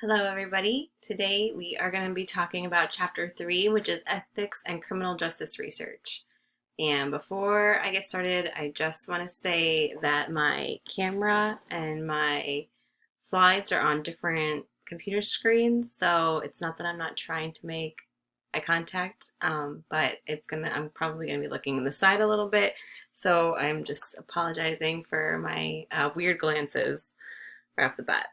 Hello, everybody. Today we are going to be talking about Chapter 3, which is Ethics and Criminal Justice Research. And before I get started, I just want to say that my camera and my slides are on different computer screens, so it's not that I'm not trying to make eye contact, but I'm probably gonna be looking in the side a little bit, so I'm just apologizing for my weird glances right off the bat.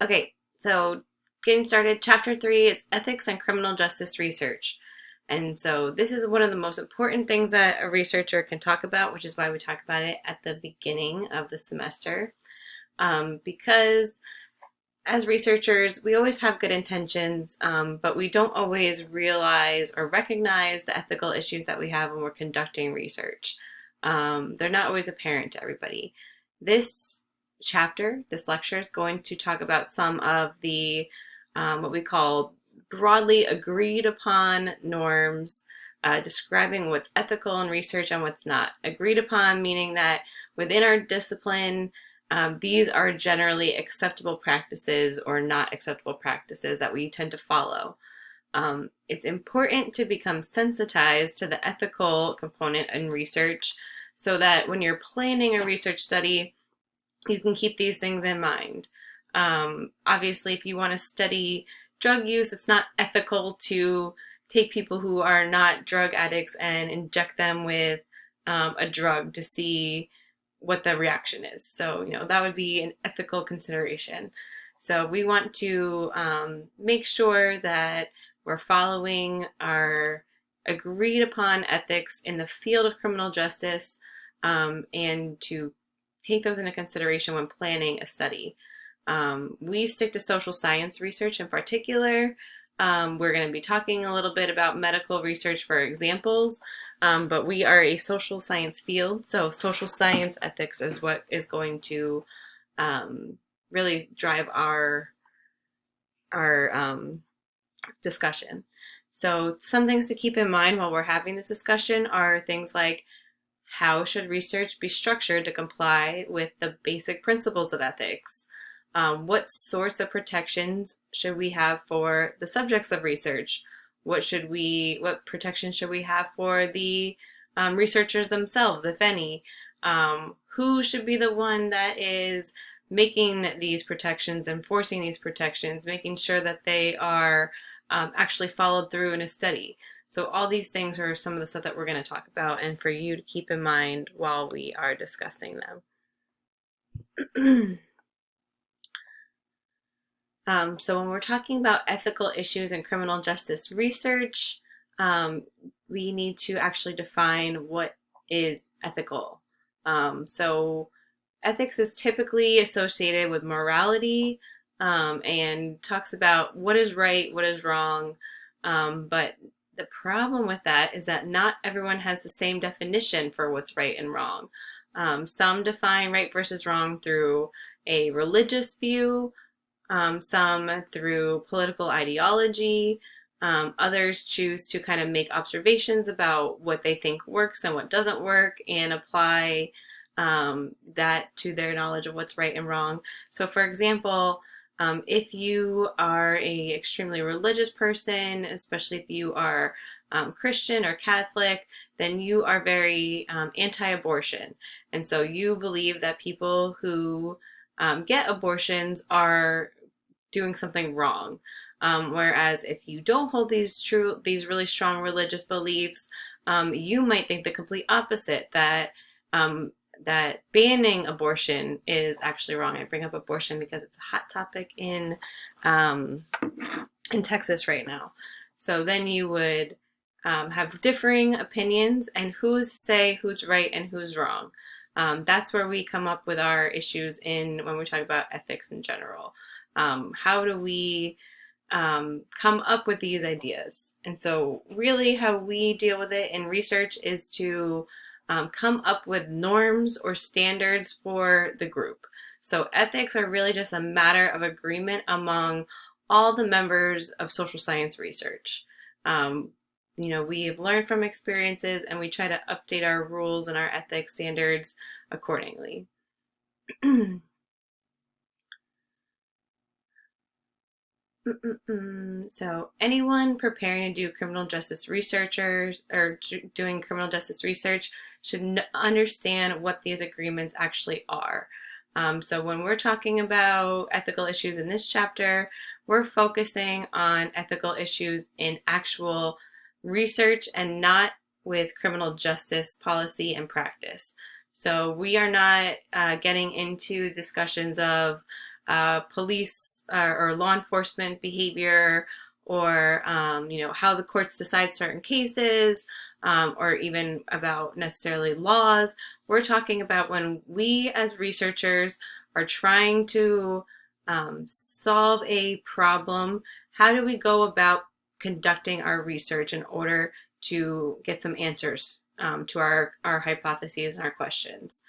Okay, so getting started, chapter 3 is ethics and criminal justice research. And so this is one of the most important things that a researcher can talk about, which is why we talk about it at the beginning of the semester. Because as researchers, we always have good intentions, but we don't always realize or recognize the ethical issues that we have when we're conducting research. They're not always apparent to everybody. This this lecture, is going to talk about some of the what we call broadly agreed upon norms, describing what's ethical in research and what's not. Agreed upon meaning that within our discipline, these are generally acceptable practices or not acceptable practices that we tend to follow. It's important to become sensitized to the ethical component in research so that when you're planning a research study, you can keep these things in mind. Obviously, if you want to study drug use, it's not ethical to take people who are not drug addicts and inject them with a drug to see what the reaction is. So, that would be an ethical consideration. So, we want to make sure that we're following our agreed upon ethics in the field of criminal justice, and to take those into consideration when planning a study. We stick to social science research in particular. We're going to be talking a little bit about medical research for examples, but we are a social science field, so social science ethics is what is going to really drive our discussion. So some things to keep in mind while we're having this discussion are things like how should research be structured to comply with the basic principles of ethics? What sorts of protections should we have for the subjects of research? What protections should we have for the researchers themselves, if any? Who should be the one that is making these protections, enforcing these protections, making sure that they are actually followed through in a study? So all these things are some of the stuff that we're going to talk about and for you to keep in mind while we are discussing them. So when we're talking about ethical issues in criminal justice research, we need to actually define what is ethical. So ethics is typically associated with morality, and talks about what is right, what is wrong. But the problem with that is that not everyone has the same definition for what's right and wrong. Some define right versus wrong through a religious view, some through political ideology. Others choose to kind of make observations about what they think works and what doesn't work and apply that to their knowledge of what's right and wrong. So, for example, if you are a extremely religious person, especially if you are Christian or Catholic, then you are very anti-abortion, and so you believe that people who get abortions are doing something wrong. Whereas if you don't hold these really strong religious beliefs, you might think the complete opposite, that banning abortion is actually wrong. I bring up abortion because it's a hot topic in Texas right now. So then you would have differing opinions, and who's to say who's right and who's wrong? That's where we come up with our issues when we talk about ethics in general. How do we come up with these ideas? And so, really, how we deal with it in research is to come up with norms or standards for the group. So, ethics are really just a matter of agreement among all the members of social science research. We have learned from experiences and we try to update our rules and our ethics standards accordingly. So anyone preparing to do criminal justice researchers or doing criminal justice research should understand what these agreements actually are. So when we're talking about ethical issues in this chapter, we're focusing on ethical issues in actual research and not with criminal justice policy and practice. So we are not getting into discussions of police or law enforcement behavior, or how the courts decide certain cases, or even about necessarily laws. We're talking about when we as researchers are trying to solve a problem. How do we go about conducting our research in order to get some answers to our hypotheses and our questions?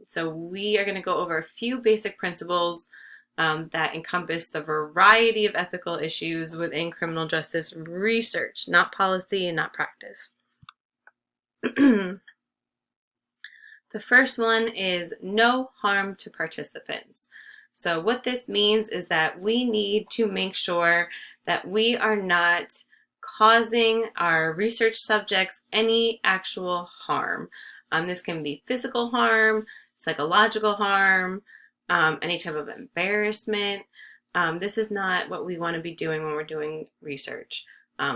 So we are going to go over a few basic principles that encompass the variety of ethical issues within criminal justice research, not policy and not practice. The first one is no harm to participants. So what this means is that we need to make sure that we are not causing our research subjects any actual harm. This can be physical harm, psychological harm, any type of embarrassment. This is not what we want to be doing when we're doing research.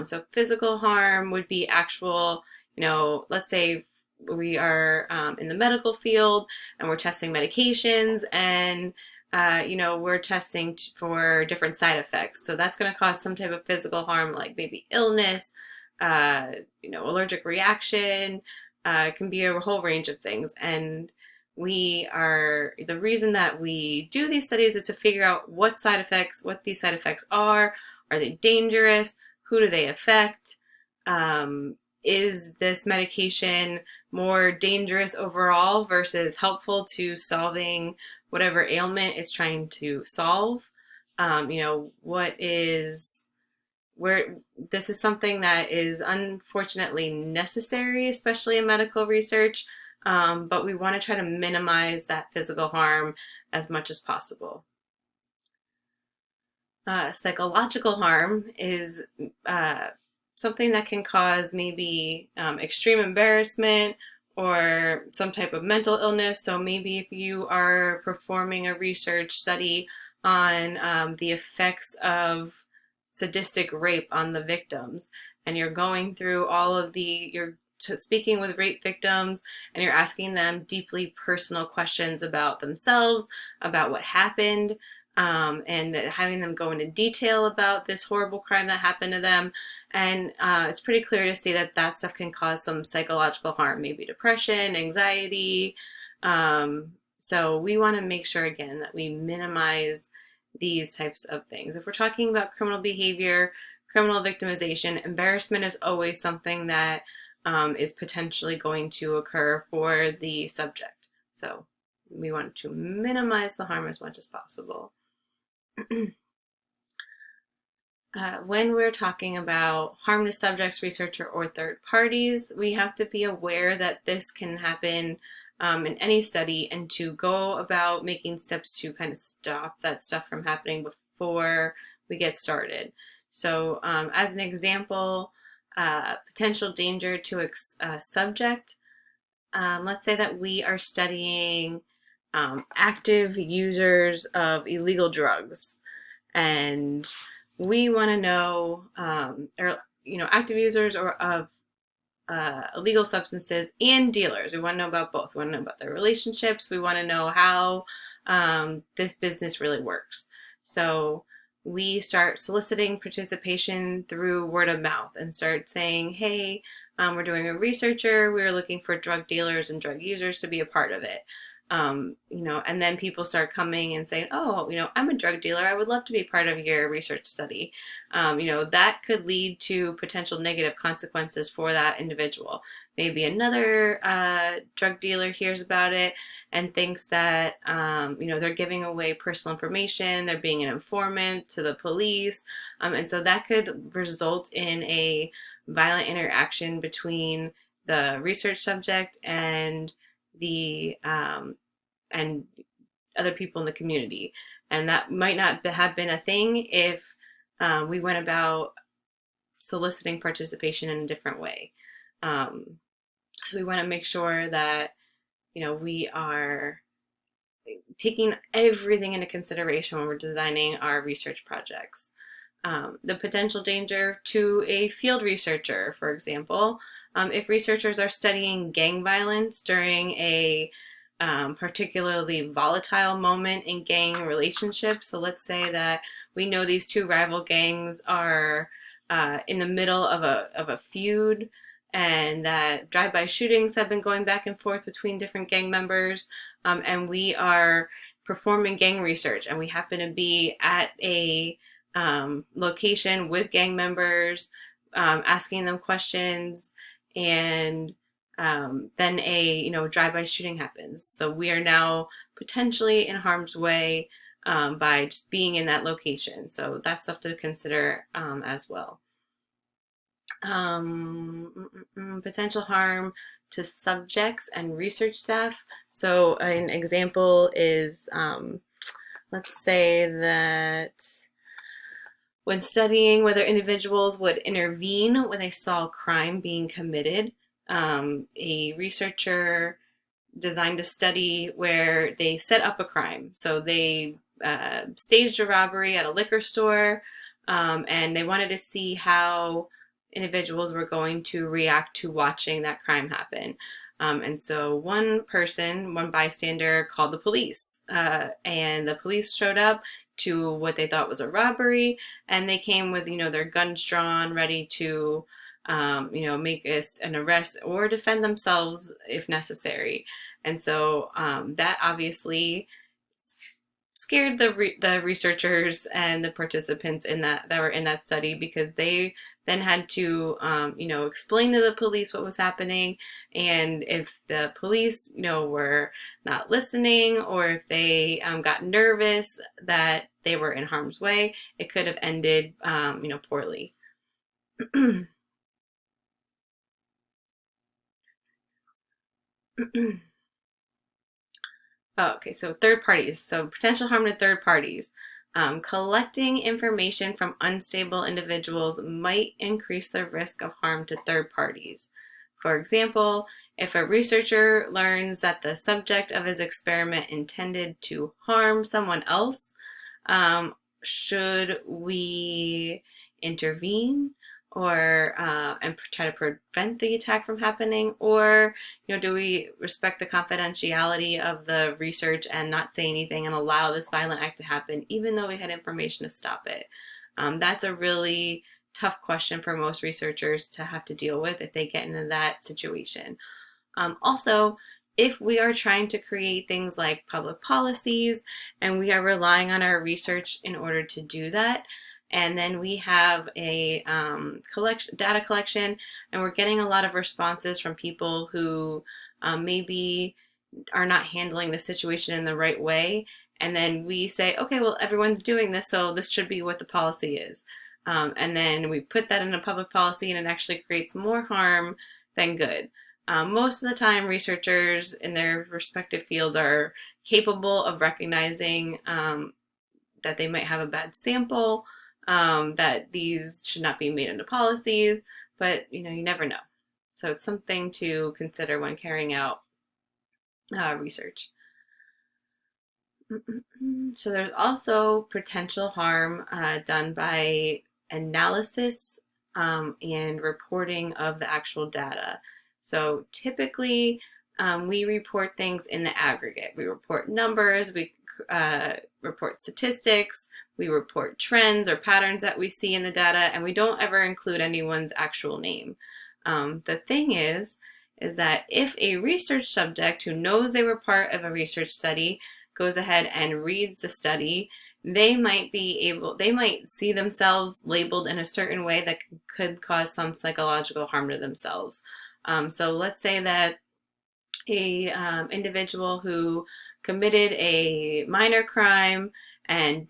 So physical harm would be actual, let's say we are in the medical field and we're testing medications, and we're testing for different side effects. So that's going to cause some type of physical harm, like maybe illness, allergic reaction. It can be a whole range of things. And the reason that we do these studies is to figure out what these side effects are. Are they dangerous? Who do they affect? Is this medication more dangerous overall versus helpful to solving whatever ailment it's trying to solve? This is something that is unfortunately necessary, especially in medical research, but we want to try to minimize that physical harm as much as possible. Psychological harm is something that can cause maybe extreme embarrassment or some type of mental illness. So maybe if you are performing a research study on the effects of sadistic rape on the victims, and you're going through you're speaking with rape victims, and you're asking them deeply personal questions about themselves, about what happened, and having them go into detail about this horrible crime that happened to them. And it's pretty clear to see that stuff can cause some psychological harm, maybe depression, anxiety. So we want to make sure, again, that we minimize these types of things. If we're talking about criminal behavior, criminal victimization, embarrassment is always something that is potentially going to occur for the subject. So we want to minimize the harm as much as possible. When we're talking about harm to subjects, researcher, or third parties, we have to be aware that this can happen in any study, and to go about making steps to kind of stop that stuff from happening before we get started. So as an example, potential danger to a subject, let's say that we are studying active users of illegal drugs, and we want to know, active users of illegal substances and dealers. We want to know about both. We want to know about their relationships. We want to know how this business really works. So we start soliciting participation through word of mouth and start saying, hey, we're doing a researcher. We're looking for drug dealers and drug users to be a part of it. And then people start coming and saying, oh, I'm a drug dealer. I would love to be part of your research study. That could lead to potential negative consequences for that individual. Maybe another drug dealer hears about it and thinks that, they're giving away personal information. They're being an informant to the police. And so that could result in a violent interaction between the research subject and and other people in the community. And that might not have been a thing if we went about soliciting participation in a different way. So we want to make sure that, we are taking everything into consideration when we're designing our research projects. The potential danger to a field researcher, for example, if researchers are studying gang violence during a particularly volatile moment in gang relationships. So let's say that we know these two rival gangs are in the middle of a feud, and that drive-by shootings have been going back and forth between different gang members, and we are performing gang research, and we happen to be at a location with gang members, asking them questions, and then a drive-by shooting happens. So we are now potentially in harm's way by just being in that location. So that's stuff to consider as well. Potential harm to subjects and research staff. So an example is, let's say that when studying whether individuals would intervene when they saw a crime being committed, a researcher designed a study where they set up a crime. So they staged a robbery at a liquor store, and they wanted to see how individuals were going to react to watching that crime happen. And so one bystander, called the police, and the police showed up to what they thought was a robbery, and they came with their guns drawn, ready to make an arrest or defend themselves if necessary. And so that obviously scared the researchers and the participants that were in that study, because they then had to explain to the police what was happening, and if the police were not listening, or if they got nervous that they were in harm's way, it could have ended poorly. Okay, so third parties. So potential harm to third parties. Collecting information from unstable individuals might increase the risk of harm to third parties. For example, if a researcher learns that the subject of his experiment intended to harm someone else, should we intervene or and try to prevent the attack from happening, or do we respect the confidentiality of the research and not say anything and allow this violent act to happen even though we had information to stop it? That's a really tough question for most researchers to have to deal with if they get into that situation. Also, if we are trying to create things like public policies and we are relying on our research in order to do that, and then we have a data collection, and we're getting a lot of responses from people who maybe are not handling the situation in the right way, and then we say, okay, well, everyone's doing this, so this should be what the policy is. And then we put that in a public policy, and it actually creates more harm than good. Most of the time, researchers in their respective fields are capable of recognizing that they might have a bad sample, that these should not be made into policies, but you never know. So it's something to consider when carrying out research. So there's also potential harm done by analysis and reporting of the actual data. So typically, we report things in the aggregate. We report numbers, we report statistics, we report trends or patterns that we see in the data, and we don't ever include anyone's actual name. The thing is that if a research subject who knows they were part of a research study goes ahead and reads the study, they might see themselves labeled in a certain way that could cause some psychological harm to themselves. So let's say that a individual who committed a minor crime and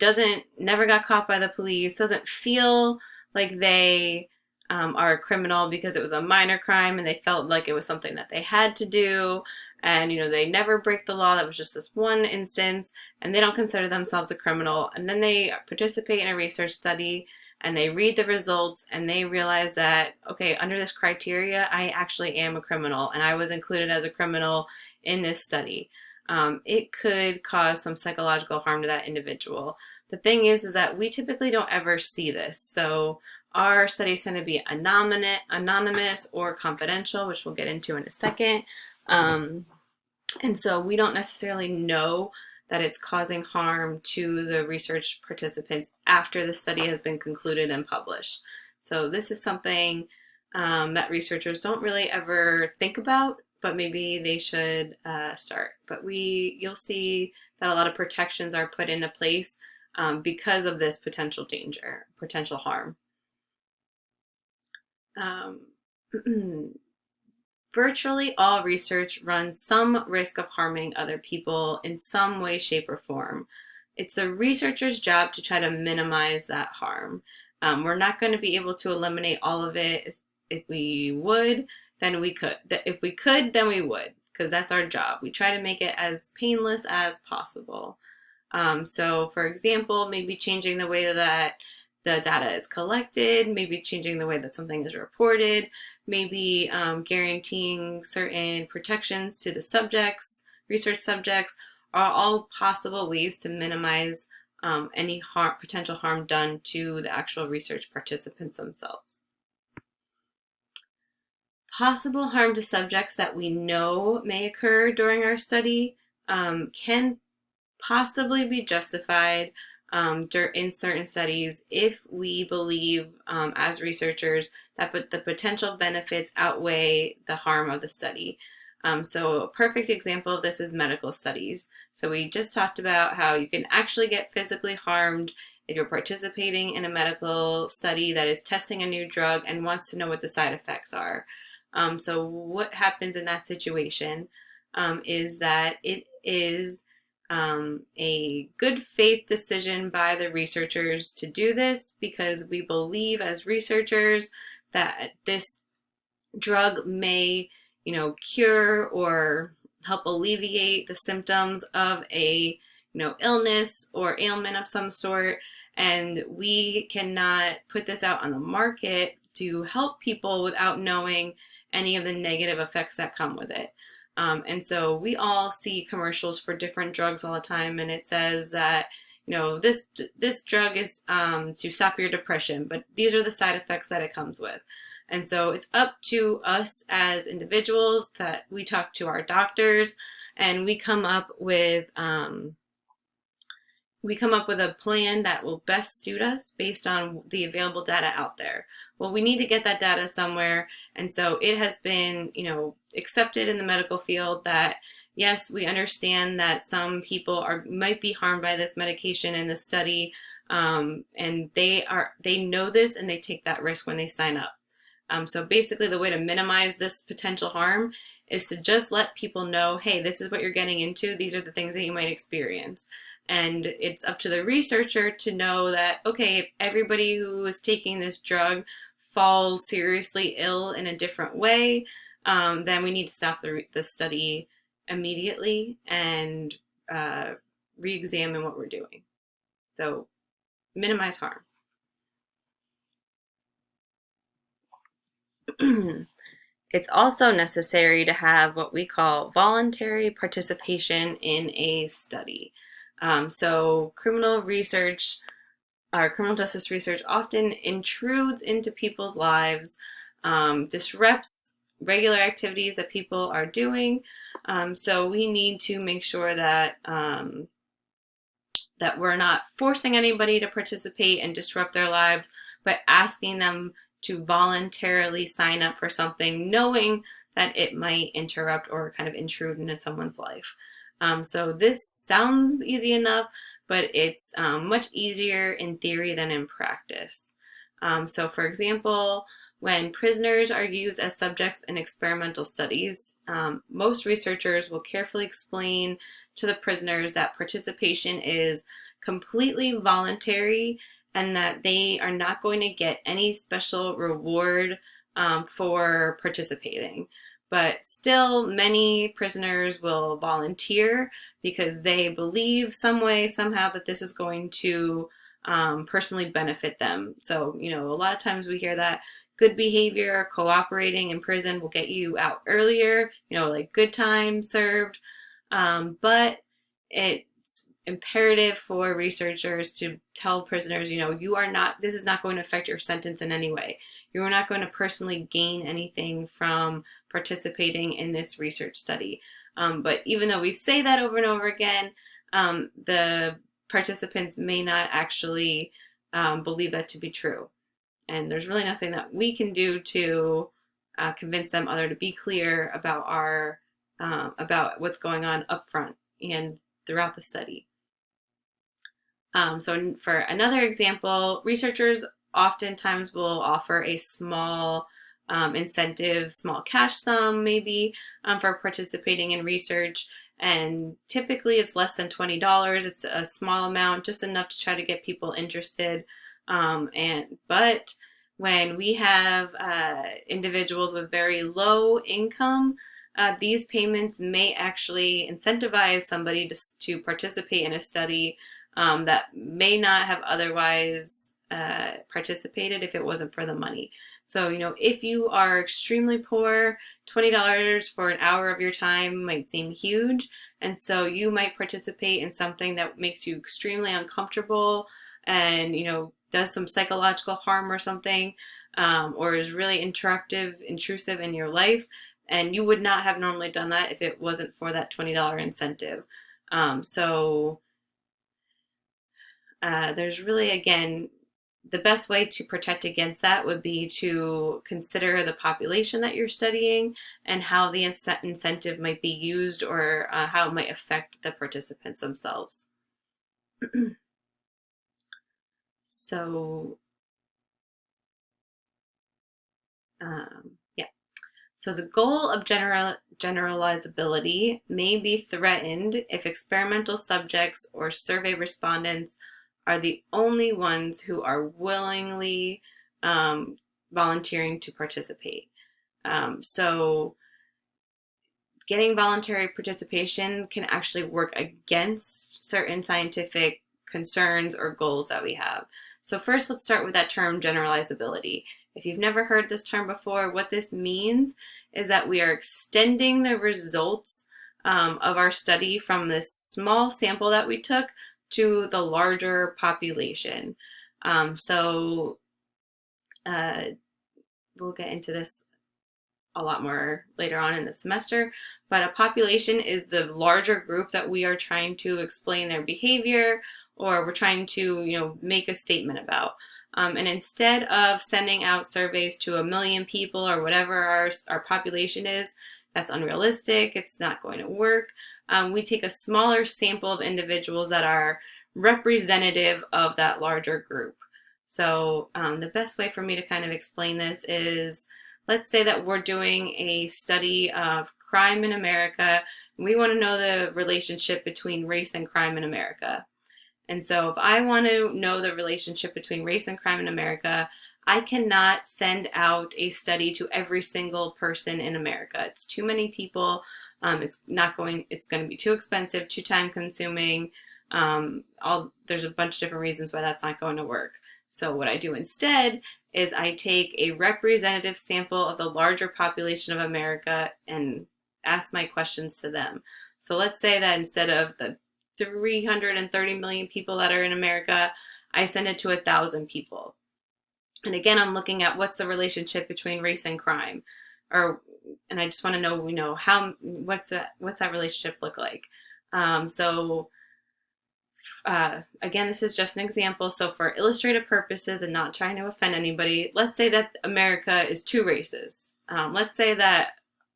never got caught by the police, doesn't feel like they are a criminal because it was a minor crime and they felt like it was something that they had to do, and they never break the law, that was just this one instance, and they don't consider themselves a criminal, and then they participate in a research study and they read the results and they realize that, okay, under this criteria, I actually am a criminal and I was included as a criminal in this study. It could cause some psychological harm to that individual. The thing is that we typically don't ever see this. So our studies tend to be anonymous or confidential, which we'll get into in a second. And so we don't necessarily know that it's causing harm to the research participants after the study has been concluded and published. So this is something that researchers don't really ever think about, but maybe they should start. But you'll see that a lot of protections are put into place because of this potential danger, potential harm. Virtually all research runs some risk of harming other people in some way, shape, or form. It's the researcher's job to try to minimize that harm. We're not going to be able to eliminate all of it. If we would, then we could. If we could, then we would, because that's our job. We try to make it as painless as possible. So, for example, maybe changing the way that the data is collected, maybe changing the way that something is reported, maybe guaranteeing certain protections to the subjects, research subjects, are all possible ways to minimize any potential harm done to the actual research participants themselves. Possible harm to subjects that we know may occur during our study can possibly be justified in certain studies if we believe as researchers that the potential benefits outweigh the harm of the study. So a perfect example of this is medical studies. So we just talked about how you can actually get physically harmed if you're participating in a medical study that is testing a new drug and wants to know what the side effects are. So what happens in that situation is that it is a good faith decision by the researchers to do this because we believe as researchers that this drug may, cure or help alleviate the symptoms of a, illness or ailment of some sort. And we cannot put this out on the market to help people without knowing any of the negative effects that come with it. And so we all see commercials for different drugs all the time, and it says that, this drug is to stop your depression, but these are the side effects that it comes with. And so it's up to us as individuals that we talk to our doctors, and we come up with a plan that will best suit us based on the available data out there. Well, we need to get that data somewhere. And so it has been, accepted in the medical field that, yes, we understand that some people might be harmed by this medication in the study. And they know this and they take that risk when they sign up. So basically the way to minimize this potential harm is to just let people know, hey, this is what you're getting into. These are the things that you might experience. And it's up to the researcher to know that, okay, if everybody who is taking this drug falls seriously ill in a different way, then we need to stop the study immediately and re-examine what we're doing. So minimize harm. It's also necessary to have what we call voluntary participation in a study. So criminal justice research often intrudes into people's lives, disrupts regular activities that people are doing. So we need to make sure that that we're not forcing anybody to participate and disrupt their lives, but asking them to voluntarily sign up for something, knowing that it might interrupt or kind of intrude into someone's life. So this sounds easy enough, but it's much easier in theory than in practice. So for example, when prisoners are used as subjects in experimental studies, most researchers will carefully explain to the prisoners that participation is completely voluntary and that they are not going to get any special reward for participating. But still, many prisoners will volunteer because they believe some way, somehow, that this is going to personally benefit them. So, a lot of times we hear that good behavior, cooperating in prison will get you out earlier, like good time served. But it's imperative for researchers to tell prisoners, this is not going to affect your sentence in any way. You are not going to personally gain anything from participating in this research study. But even though we say that over and over again, the participants may not actually believe that to be true. And there's really nothing that we can do to convince them other to be clear about what's going on up front and throughout the study. So for another example, researchers oftentimes will offer a small incentive, small cash sum maybe, for participating in research. And typically it's less than $20. It's a small amount, just enough to try to get people interested. But when we have individuals with very low income, these payments may actually incentivize somebody to participate in a study that may not have otherwise participated if it wasn't for the money. So, if you are extremely poor, $20 for an hour of your time might seem huge. And so you might participate in something that makes you extremely uncomfortable and, does some psychological harm or something, or is really intrusive in your life. And you would not have normally done that if it wasn't for that $20 incentive. There's really, again, the best way to protect against that would be to consider the population that you're studying and how the incentive might be used or how it might affect the participants themselves. So, So the goal of generalizability may be threatened if experimental subjects or survey respondents are the only ones who are willingly volunteering to participate. So getting voluntary participation can actually work against certain scientific concerns or goals that we have. So first, let's start with that term generalizability. If you've never heard this term before, what this means is that we are extending the results of our study from this small sample that we took to the larger population. We'll get into this a lot more later on in the semester, but a population is the larger group that we are trying to explain their behavior or we're trying to, make a statement about. And instead of sending out surveys to 1 million people or whatever our population is, that's unrealistic. It's not going to work. We take a smaller sample of individuals that are representative of that larger group. So the best way for me to kind of explain this is, let's say that we're doing a study of crime in America. And we want to know the relationship between race and crime in America. And so if I want to know the relationship between race and crime in America, I cannot send out a study to every single person in America. It's too many people. It's going to be too expensive, too time consuming. There's a bunch of different reasons why that's not going to work. So what I do instead is I take a representative sample of the larger population of America and ask my questions to them. So let's say that instead of the 330 million people that are in America, I send it to 1,000 people. And again, I'm looking at what's the relationship between race and crime, and I just want to know, what's that relationship look like? Again, this is just an example. So for illustrative purposes and not trying to offend anybody, let's say that America is two races. Let's say that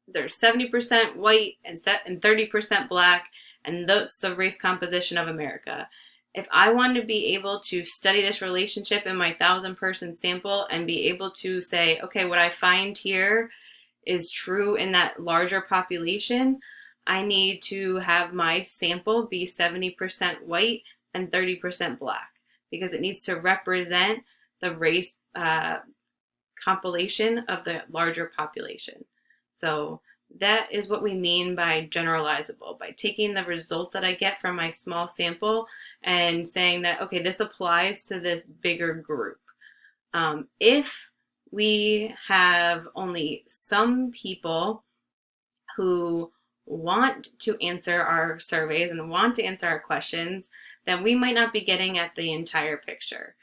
there's 70% white and 30% black, and that's the race composition of America. If I want to be able to study this relationship in my 1,000-person sample and be able to say, okay, what I find here is true in that larger population, I need to have my sample be 70% white and 30% black, because it needs to represent the race compilation of the larger population. So That is what we mean by generalizable, by taking the results that I get from my small sample and saying that, okay, this applies to this bigger group. If we have only some people who want to answer our surveys and want to answer our questions, then we might not be getting at the entire picture.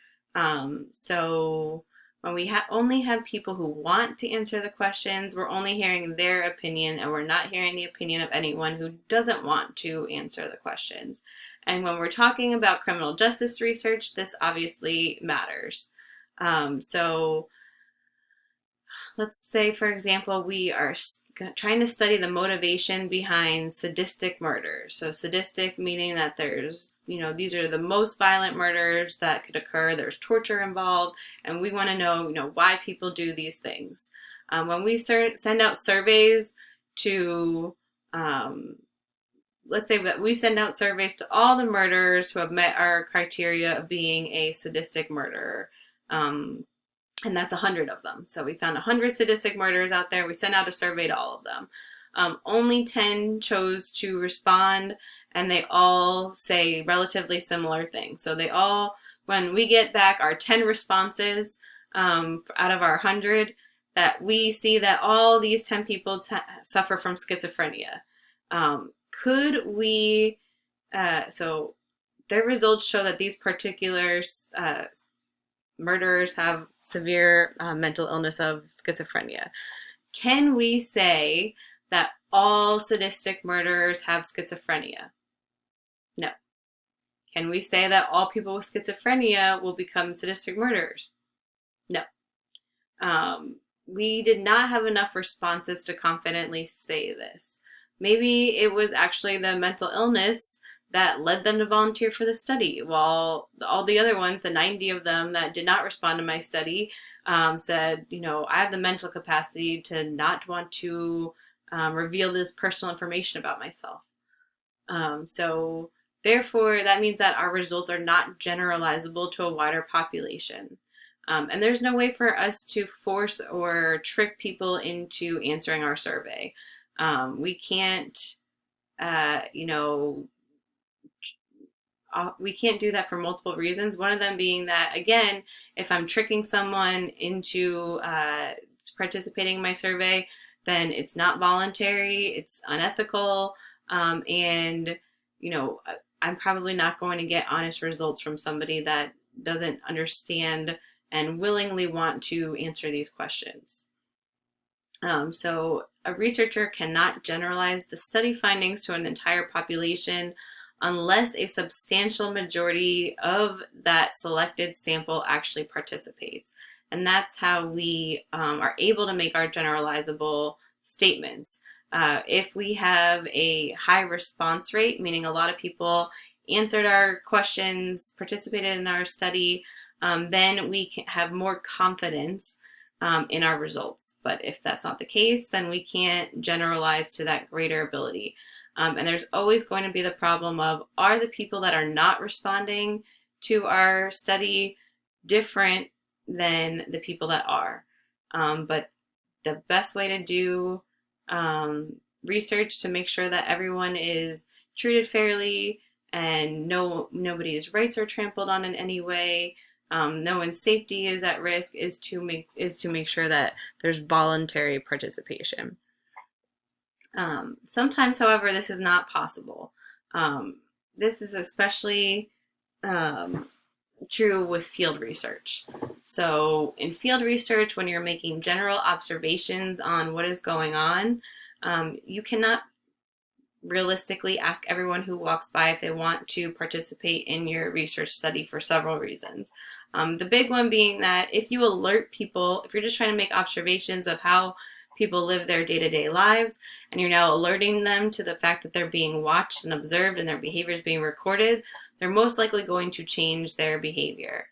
So when we only have people who want to answer the questions, we're only hearing their opinion and we're not hearing the opinion of anyone who doesn't want to answer the questions. And when we're talking about criminal justice research, this obviously matters. So let's say, for example, we are trying to study the motivation behind sadistic murders. So sadistic meaning that there's, these are the most violent murders that could occur. There's torture involved, and we want to know, why people do these things. When we send out surveys to, let's say that we send out surveys to all the murderers who have met our criteria of being a sadistic murderer. And that's 100 of them. So we found 100 sadistic murderers out there. We sent out a survey to all of them. Only 10 chose to respond, and they all say relatively similar things. So they all, when we get back our 10 responses out of our 100, that we see that all these 10 people suffer from schizophrenia. Could we, so their results show that these particular murderers have severe mental illness of schizophrenia. Can we say that all sadistic murderers have schizophrenia? No. Can we say that all people with schizophrenia will become sadistic murderers? No. We did not have enough responses to confidently say this. Maybe it was actually the mental illness that led them to volunteer for the study, while all the other ones, the 90 of them that did not respond to my study, said, I have the mental capacity to not want to reveal this personal information about myself. So therefore, that means that our results are not generalizable to a wider population. And there's no way for us to force or trick people into answering our survey. We can't, we can't do that for multiple reasons. One of them being that, again, if I'm tricking someone into participating in my survey, then it's not voluntary, it's unethical, and I'm probably not going to get honest results from somebody that doesn't understand and willingly want to answer these questions. So a researcher cannot generalize the study findings to an entire population unless a substantial majority of that selected sample actually participates. And that's how we are able to make our generalizable statements. If we have a high response rate, meaning a lot of people answered our questions, participated in our study, then we can have more confidence in our results. But if that's not the case, then we can't generalize to that greater ability. And there's always going to be the problem of, are the people that are not responding to our study different than the people that are? But the best way to do research to make sure that everyone is treated fairly and nobody's rights are trampled on in any way, no one's safety is at risk, is to make sure that there's voluntary participation. Sometimes, however, this is not possible. This is especially true with field research. So in field research, when you're making general observations on what is going on, you cannot realistically ask everyone who walks by if they want to participate in your research study for several reasons. The big one being that if you alert people, if you're just trying to make observations of how people live their day-to-day lives, and you're now alerting them to the fact that they're being watched and observed and their behavior is being recorded, they're most likely going to change their behavior.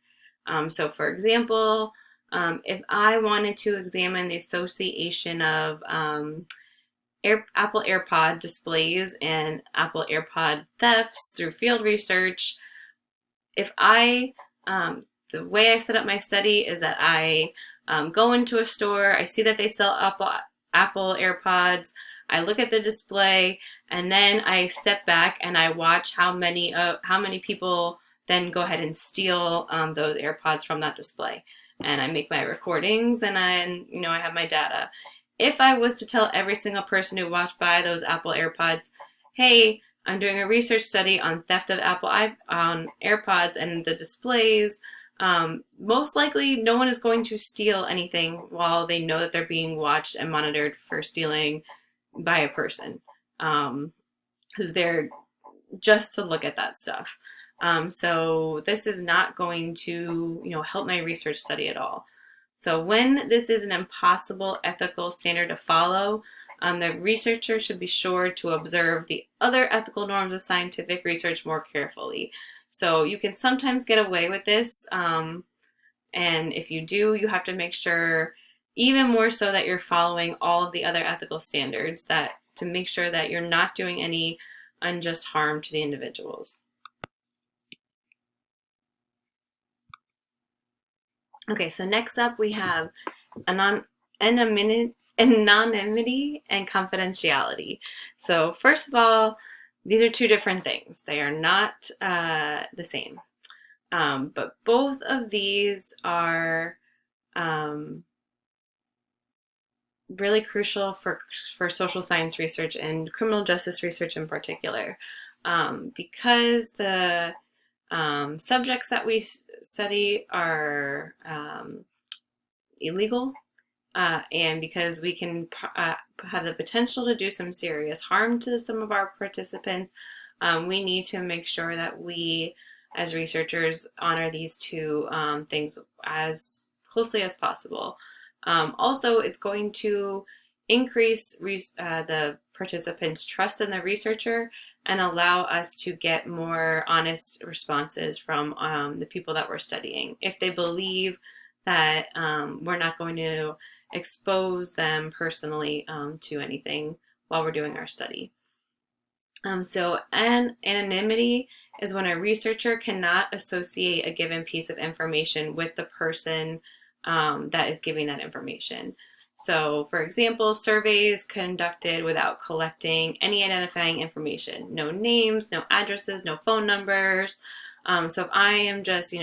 So for example, if I wanted to examine the association of Apple AirPod displays and Apple AirPod thefts through field research, if the way I set up my study is that I go into a store, I see that they sell Apple AirPods, I look at the display, and then I step back and I watch how many people then go ahead and steal those AirPods from that display. And I make my recordings, and I have my data. If I was to tell every single person who walked by those Apple AirPods, hey, I'm doing a research study on theft of on AirPods and the displays, most likely no one is going to steal anything while they know that they're being watched and monitored for stealing by a person who's there just to look at that stuff. So this is not going to, help my research study at all. So when this is an impossible ethical standard to follow, the researcher should be sure to observe the other ethical norms of scientific research more carefully. So you can sometimes get away with this, and if you do, you have to make sure, even more so, that you're following all of the other ethical standards to make sure that you're not doing any unjust harm to the individuals. Okay, so next up we have anonymity and confidentiality. So first of all, these are two different things. They are not the same. But both of these are really crucial for social science research and criminal justice research in particular, because the subjects that we study are illegal, and because we can have the potential to do some serious harm to some of our participants, we need to make sure that we, as researchers, honor these two things as closely as possible. Also, it's going to increase the participants' trust in the researcher and allow us to get more honest responses from the people that we're studying. If they believe that we're not going to expose them personally to anything while we're doing our study. So anonymity is when a researcher cannot associate a given piece of information with the person that is giving that information. So, for example, surveys conducted without collecting any identifying information. No names, no addresses, no phone numbers. So if I am just,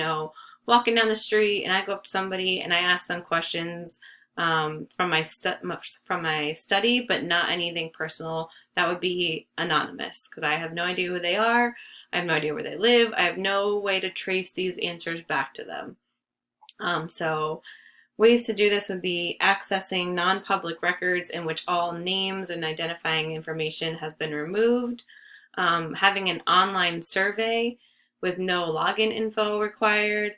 walking down the street and I go up to somebody and I ask them questions from my study, but not anything personal, that would be anonymous, because I have no idea who they are. I have no idea where they live. I have no way to trace these answers back to them. So ways to do this would be accessing non-public records in which all names and identifying information has been removed, having an online survey with no login info required,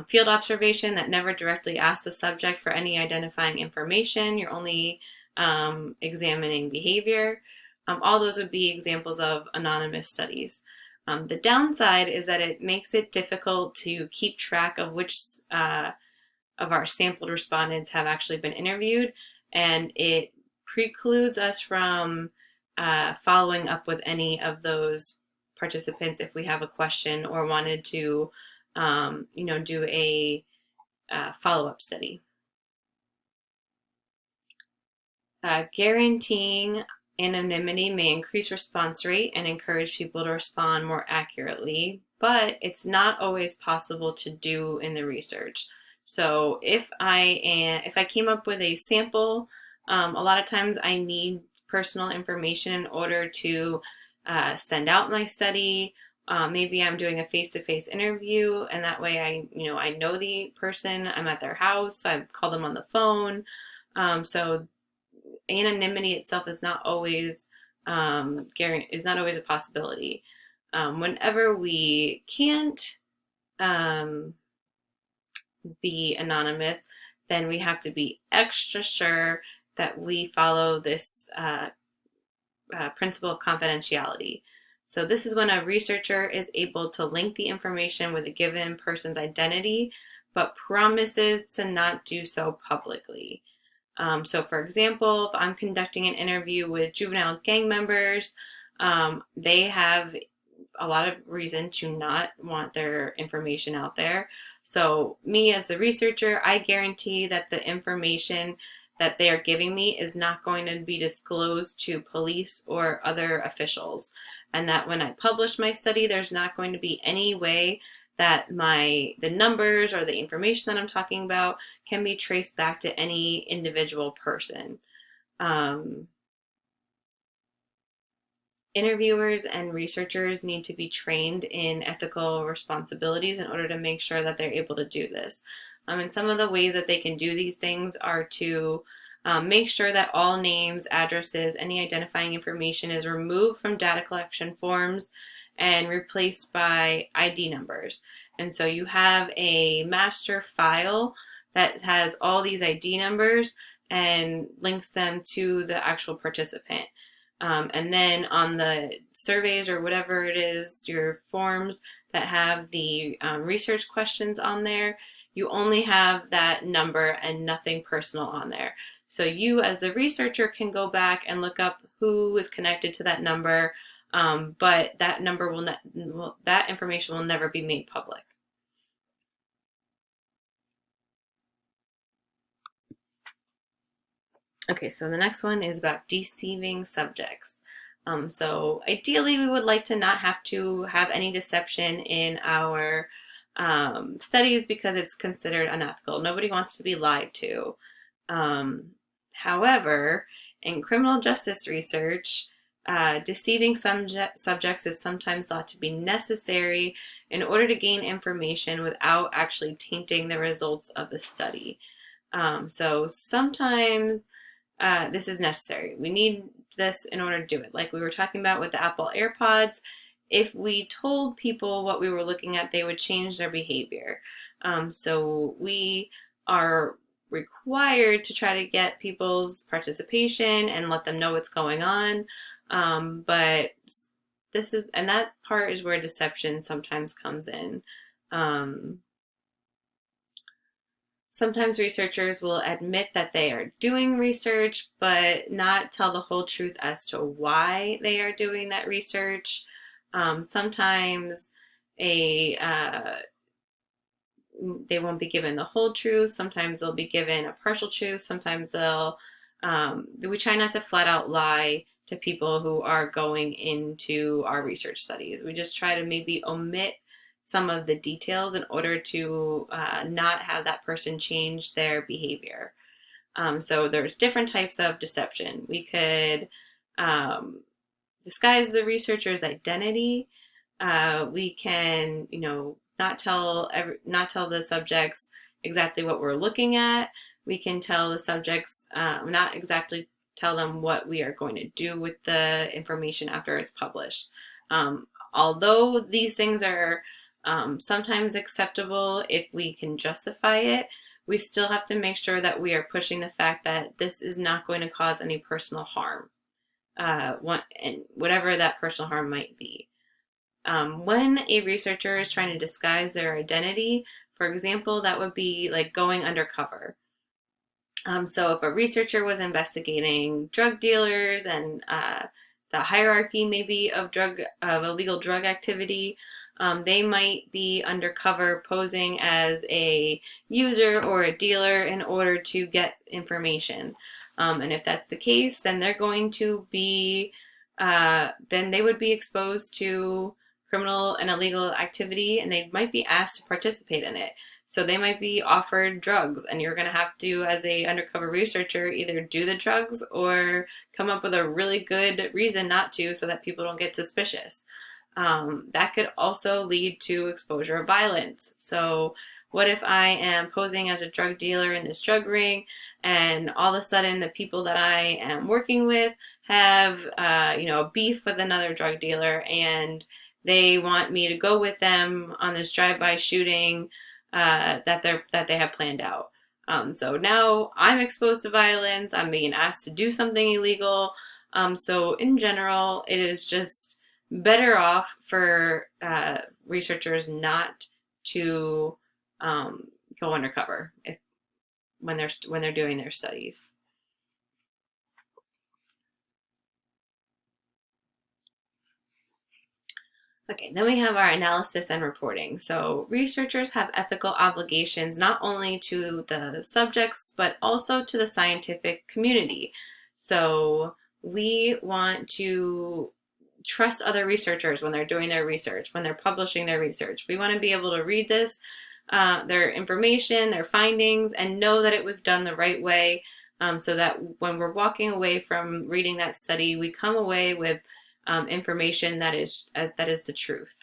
field observation that never directly asks the subject for any identifying information. You're only examining behavior. All those would be examples of anonymous studies. The downside is that it makes it difficult to keep track of which of our sampled respondents have actually been interviewed, and it precludes us from following up with any of those participants if we have a question or wanted to do a follow-up study. Guaranteeing anonymity may increase response rate and encourage people to respond more accurately, but it's not always possible to do in the research. So if I came up with a sample, a lot of times I need personal information in order to send out my study. Maybe I'm doing a face-to-face interview, and that way I know the person. I'm at their house. I call them on the phone. So anonymity itself is not always a possibility. Whenever we can't be anonymous, then we have to be extra sure that we follow this principle of confidentiality. So this is when a researcher is able to link the information with a given person's identity, but promises to not do so publicly. So for example, if I'm conducting an interview with juvenile gang members, they have a lot of reason to not want their information out there. So me as the researcher, I guarantee that the information that they are giving me is not going to be disclosed to police or other officials. And that when I publish my study, there's not going to be any way that the numbers or the information that I'm talking about can be traced back to any individual person. Interviewers and researchers need to be trained in ethical responsibilities in order to make sure that they're able to do this. And some of the ways that they can do these things are to make sure that all names, addresses, any identifying information is removed from data collection forms and replaced by ID numbers. And so you have a master file that has all these ID numbers and links them to the actual participant. And then on the surveys or whatever it is, your forms that have the research questions on there, you only have that number and nothing personal on there. So you as the researcher can go back and look up who is connected to that number, but that number that information will never be made public. Okay, so the next one is about deceiving subjects. So ideally, we would like to not have to have any deception in our studies because it's considered unethical. Nobody wants to be lied to. However, in criminal justice research, deceiving subjects is sometimes thought to be necessary in order to gain information without actually tainting the results of the study. So sometimes this is necessary. We need this in order to do it. Like we were talking about with the Apple AirPods, if we told people what we were looking at, they would change their behavior. So we are required to try to get people's participation and let them know what's going on. But that part is where deception sometimes comes in. Sometimes researchers will admit that they are doing research, but not tell the whole truth as to why they are doing that research. Sometimes they won't be given the whole truth. Sometimes they'll be given a partial truth. Sometimes we try not to flat out lie to people who are going into our research studies. We just try to maybe omit some of the details in order to not have that person change their behavior. So there's different types of deception. We could disguise the researcher's identity. We can, not tell the subjects exactly what we're looking at. We can tell the subjects not exactly tell them what we are going to do with the information after it's published. Although these things are sometimes acceptable if we can justify it, we still have to make sure that we are pushing the fact that this is not going to cause any personal harm, and whatever that personal harm might be. When a researcher is trying to disguise their identity, for example, that would be like going undercover. So if a researcher was investigating drug dealers and the hierarchy maybe of illegal drug activity, they might be undercover posing as a user or a dealer in order to get information. And if that's the case, then they're going to be, then they would be exposed to criminal and illegal activity, and they might be asked to participate in it. So they might be offered drugs, and you're going to have to, as a undercover researcher, either do the drugs or come up with a really good reason not to so that people don't get suspicious. That could also lead to exposure of violence. So what if I am posing as a drug dealer in this drug ring, and all of a sudden the people that I am working with have, a beef with another drug dealer, and they want me to go with them on this drive-by shooting that they have planned out. So now I'm exposed to violence. I'm being asked to do something illegal. So in general, it is just better off for researchers not to go undercover when they're doing their studies. Okay, then we have our analysis and reporting. So researchers have ethical obligations not only to the subjects, but also to the scientific community. So we want to trust other researchers when they're doing their research, when they're publishing their research. We want to be able to read this, their information, their findings, and know that it was done the right way, so that when we're walking away from reading that study, we come away with information that is the truth.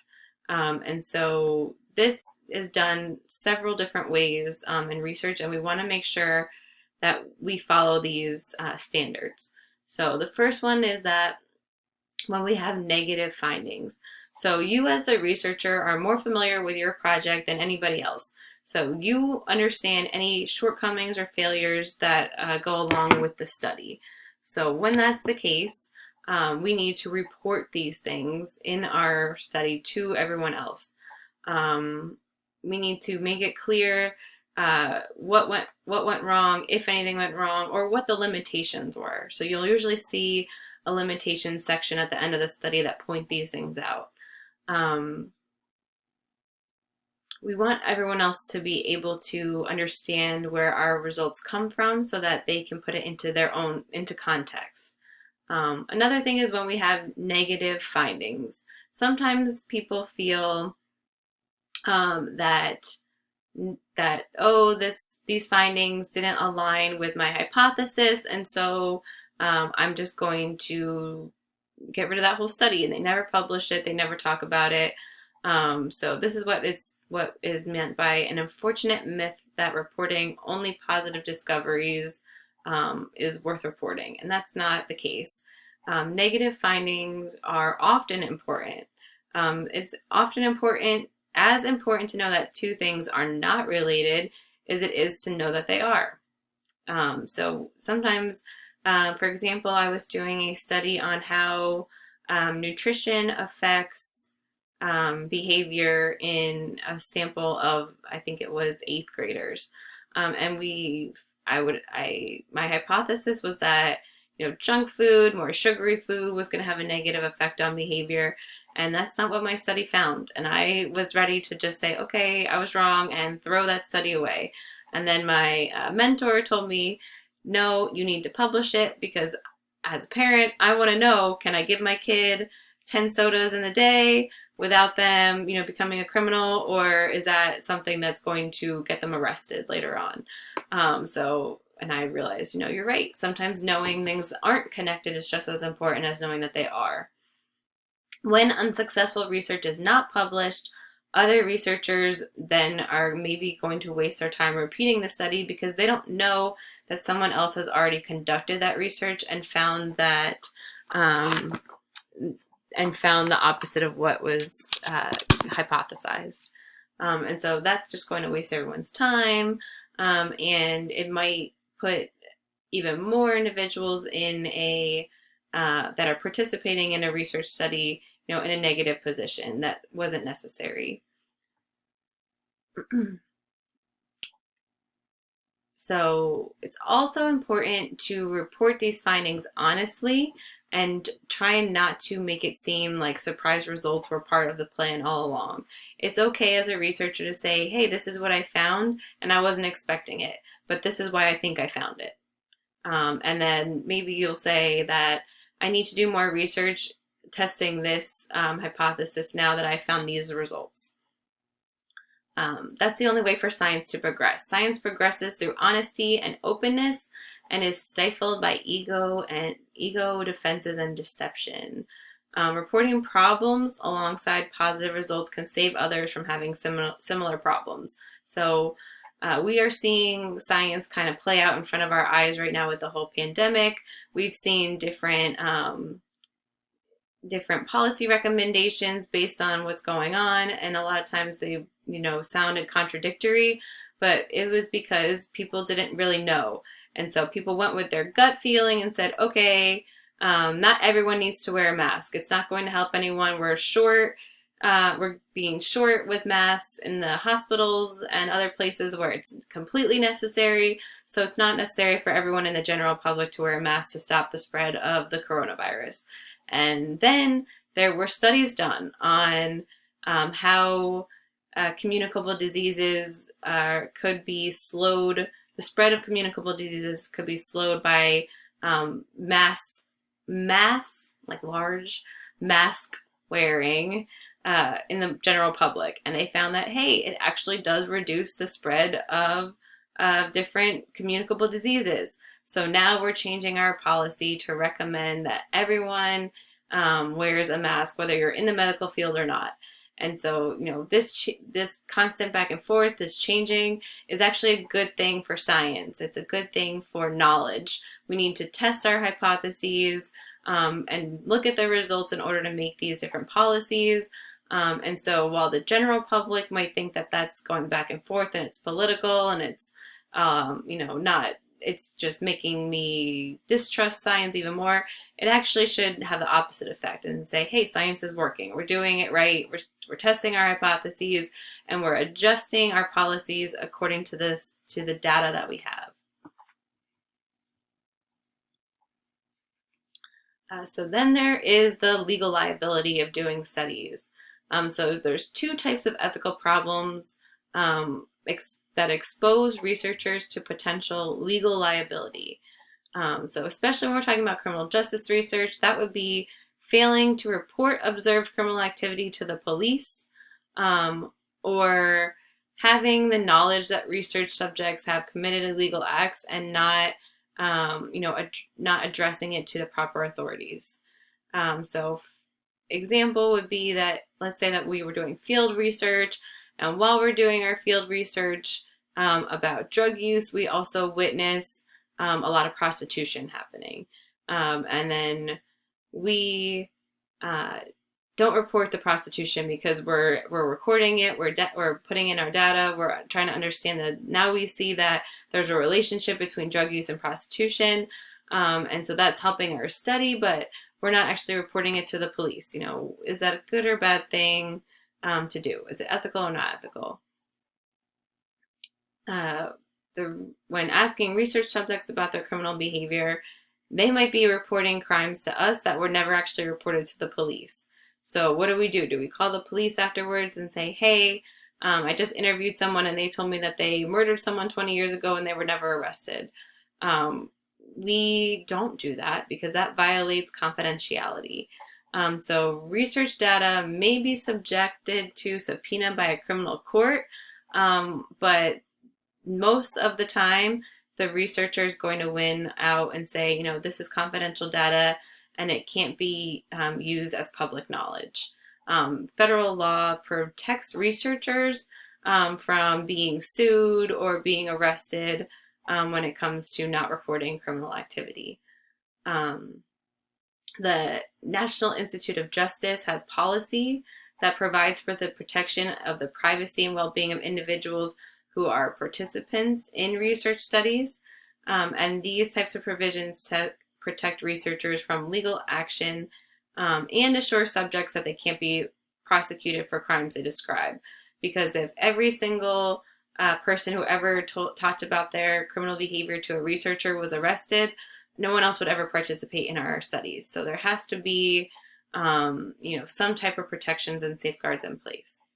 And so this is done several different ways in research, and we want to make sure that we follow these standards. So the first one is that when we have negative findings. So you as the researcher are more familiar with your project than anybody else. So you understand any shortcomings or failures that go along with the study. So when that's the case, we need to report these things in our study to everyone else. We need to make it clear what went wrong, if anything went wrong, or what the limitations were. So you'll usually see a limitations section at the end of the study that point these things out. We want everyone else to be able to understand where our results come from so that they can put it into context. Another thing is when we have negative findings. Sometimes people feel that these findings didn't align with my hypothesis, and so I'm just going to get rid of that whole study, and they never publish it, they never talk about it. So this is what is meant by an unfortunate myth that reporting only positive discoveries is worth reporting, and that's not the case. Negative findings are often important. It's often as important to know that two things are not related as it is to know that they are. So sometimes, for example, I was doing a study on how nutrition affects behavior in a sample of, I think it was 8th graders. And my hypothesis was that, junk food, more sugary food was going to have a negative effect on behavior. And that's not what my study found. And I was ready to just say, okay, I was wrong, and throw that study away. And then my mentor told me, no, you need to publish it, because as a parent, I want to know, can I give my kid 10 sodas in a day without them, becoming a criminal, or is that something that's going to get them arrested later on? And I realized, you're right. Sometimes knowing things aren't connected is just as important as knowing that they are. When unsuccessful research is not published, other researchers then are maybe going to waste their time repeating the study because they don't know that someone else has already conducted that research and found that the opposite of what was hypothesized. And so that's just going to waste everyone's time, and it might put even more individuals in that are participating in a research study, in a negative position that wasn't necessary. So it's also important to report these findings honestly and try not to make it seem like surprise results were part of the plan all along. It's okay as a researcher to say, hey, this is what I found and I wasn't expecting it, but this is why I think I found it. And then maybe you'll say that I need to do more research testing this hypothesis now that I found these results. That's the only way for science to progress. Science progresses through honesty and openness and is stifled by ego defenses and deception. Reporting problems alongside positive results can save others from having similar problems. So we are seeing science kind of play out in front of our eyes right now with the whole pandemic. We've seen different policy recommendations based on what's going on, and a lot of times they sounded contradictory, but it was because people didn't really know, and so people went with their gut feeling and said, okay, not everyone needs to wear a mask, it's not going to help anyone, we're being short with masks in the hospitals and other places where it's completely necessary, so it's not necessary for everyone in the general public to wear a mask to stop the spread of the coronavirus. And then there were studies done on how communicable diseases could be slowed. The spread of communicable diseases could be slowed by mass, like large mask wearing in the general public. And they found that, hey, it actually does reduce the spread of different communicable diseases. So now we're changing our policy to recommend that everyone wears a mask, whether you're in the medical field or not. And so, this constant back and forth, this changing, is actually a good thing for science. It's a good thing for knowledge. We need to test our hypotheses and look at the results in order to make these different policies. And so while the general public might think that that's going back and forth and it's political and it's, not, it's just making me distrust science even more, it actually should have the opposite effect and say, hey, science is working. We're doing it right. We're testing our hypotheses and we're adjusting our policies according to the data that we have. So then there is the legal liability of doing studies. So there's two types of ethical problems that expose researchers to potential legal liability. So especially when we're talking about criminal justice research, that would be failing to report observed criminal activity to the police, or having the knowledge that research subjects have committed illegal acts and not addressing it to the proper authorities. So example would be that, let's say that we were doing field research, and while we're doing our field research about drug use, we also witness a lot of prostitution happening. And then we don't report the prostitution because we're recording it, we're putting in our data, we're trying to understand that now we see that there's a relationship between drug use and prostitution, and so that's helping our study, but we're not actually reporting it to the police. Is that a good or bad thing to do? Is it ethical or not ethical? When asking research subjects about their criminal behavior, they might be reporting crimes to us that were never actually reported to the police. So what do? Do we call the police afterwards and say, hey, I just interviewed someone and they told me that they murdered someone 20 years ago and they were never arrested? We don't do that because that violates confidentiality. So research data may be subjected to subpoena by a criminal court, but most of the time, the researcher is going to win out and say, this is confidential data and it can't be used as public knowledge. Federal law protects researchers from being sued or being arrested when it comes to not reporting criminal activity. The National Institute of Justice has policy that provides for the protection of the privacy and well-being of individuals who are participants in research studies. And these types of provisions protect researchers from legal action and assure subjects that they can't be prosecuted for crimes they describe. Because if every single person who ever talked about their criminal behavior to a researcher was arrested, no one else would ever participate in our studies. So there has to be, some type of protections and safeguards in place.